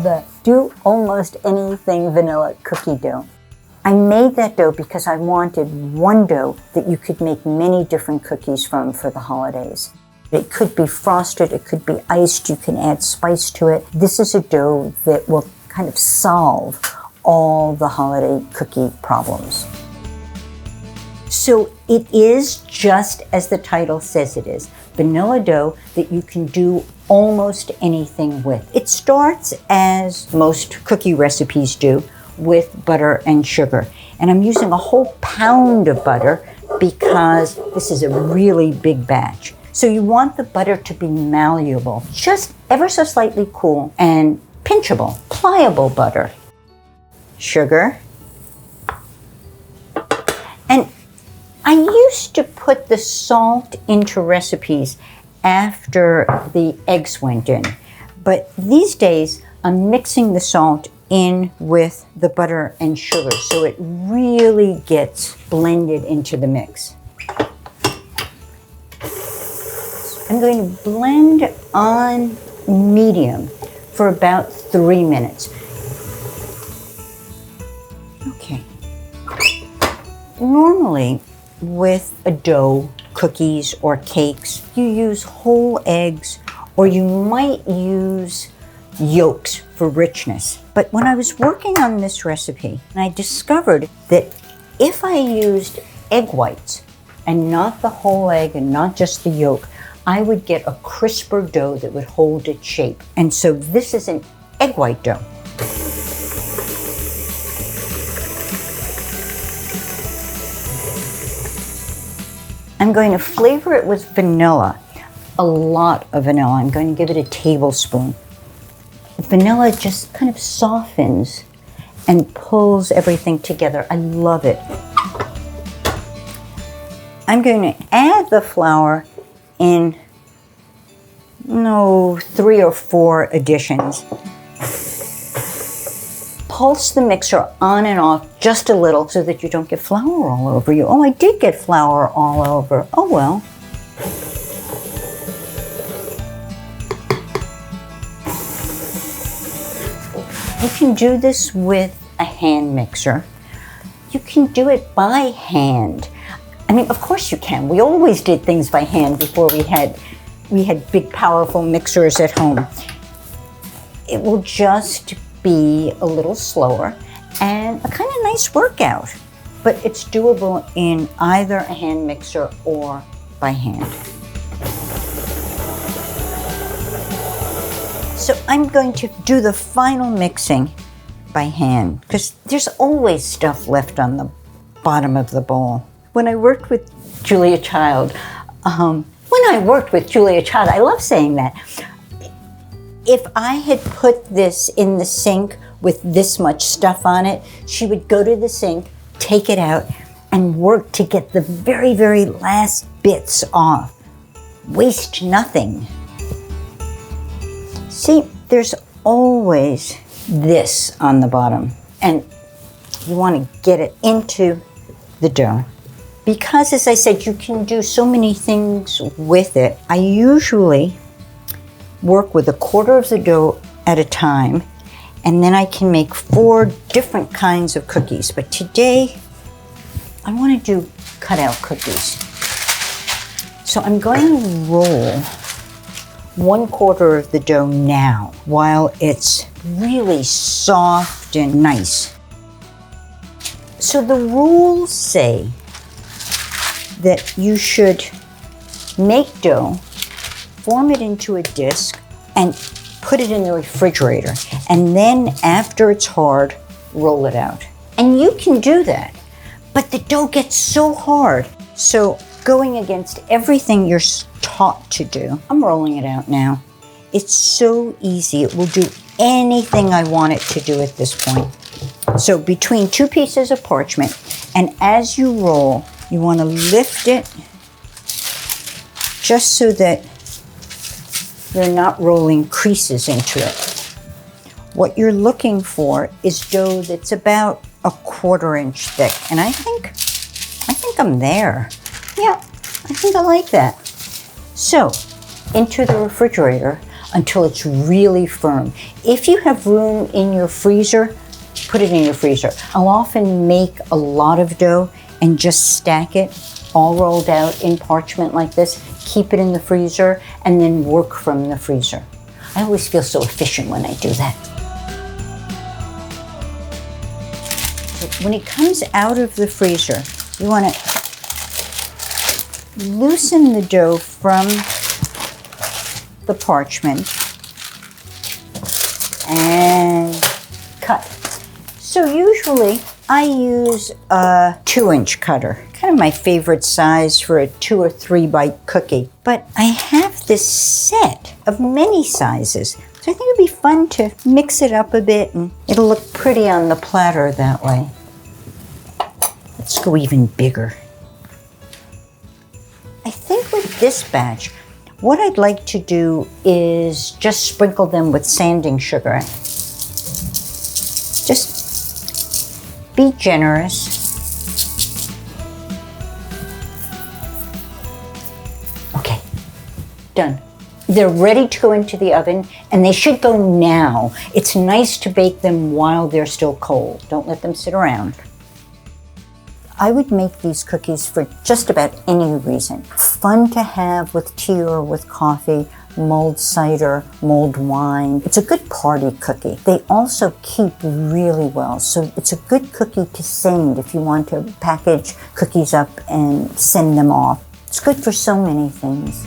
the do almost anything vanilla cookie dough. I made that dough because I wanted one dough that you could make many different cookies from for the holidays. It could be frosted, it could be iced, you can add spice to it. This is a dough that will kind of solve all the holiday cookie problems. So it is just as the title says it is, vanilla dough that you can do almost anything with. It starts, as most cookie recipes do, with butter and sugar. And I'm using a whole pound of butter because this is a really big batch. So you want the butter to be malleable, just ever so slightly cool and pinchable, pliable butter. Sugar. And I used to put the salt into recipes after the eggs went in. But these days, I'm mixing the salt in with the butter and sugar so it really gets blended into the mix. I'm going to blend on medium for about 3 minutes. Okay. Normally, with a dough, cookies or cakes, you use whole eggs, or you might use yolks for richness. But when I was working on this recipe, I discovered that if I used egg whites and not the whole egg and not just the yolk, I would get a crisper dough that would hold its shape. And so this is an egg white dough. I'm going to flavor it with vanilla, a lot of vanilla. I'm going to give it a tablespoon. Vanilla just kind of softens and pulls everything together. I love it. I'm going to add the flour in 3 or 4 additions. Pulse the mixer on and off just a little so that you don't get flour all over you. Oh, I did get flour all over. Oh well. You can do this with a hand mixer. You can do it by hand. I mean, of course you can. We always did things by hand before we had big, powerful mixers at home. It will just be a little slower and a kind of nice workout, but it's doable in either a hand mixer or by hand. So I'm going to do the final mixing by hand because there's always stuff left on the bottom of the bowl. When I worked with Julia Child, I love saying that. If I had put this in the sink with this much stuff on it, she would go to the sink, take it out, and work to get the very, very last bits off. Waste nothing. See, there's always this on the bottom, and you want to get it into the dough. Because, as I said, you can do so many things with it, I usually work with 1/4 of the dough at a time, and then I can make 4 different kinds of cookies. But today, I want to do cutout cookies. So I'm going to roll 1/4 of the dough now while it's really soft and nice. So the rules say that you should make dough, form it into a disc, and put it in the refrigerator. And then after it's hard, roll it out. And you can do that, but the dough gets so hard. So going against everything you're taught to do, I'm rolling it out now. It's so easy. It will do anything I want it to do at this point. So between 2 pieces of parchment, and as you roll, you want to lift it just so that you're not rolling creases into it. What you're looking for is dough that's about 1/4 inch thick. And I think I'm there. Yeah, I think I like that. So, into the refrigerator, until it's really firm. If you have room in your freezer, put it in your freezer. I'll often make a lot of dough and just stack it all rolled out in parchment like this, keep it in the freezer, and then work from the freezer. I always feel so efficient when I do that. When it comes out of the freezer, you want to loosen the dough from the parchment and cut. So usually I use a 2-inch cutter, kind of my favorite size for a 2 or 3 bite cookie. But I have this set of many sizes, so I think it'd be fun to mix it up a bit and it'll look pretty on the platter that way. Let's go even bigger. I think with this batch, what I'd like to do is just sprinkle them with sanding sugar. Just be generous. Okay, done. They're ready to go into the oven, and they should go now. It's nice to bake them while they're still cold. Don't let them sit around. I would make these cookies for just about any reason. Fun to have with tea or with coffee, mulled cider, mulled wine. It's a good party cookie. They also keep really well, so it's a good cookie to send if you want to package cookies up and send them off. It's good for so many things.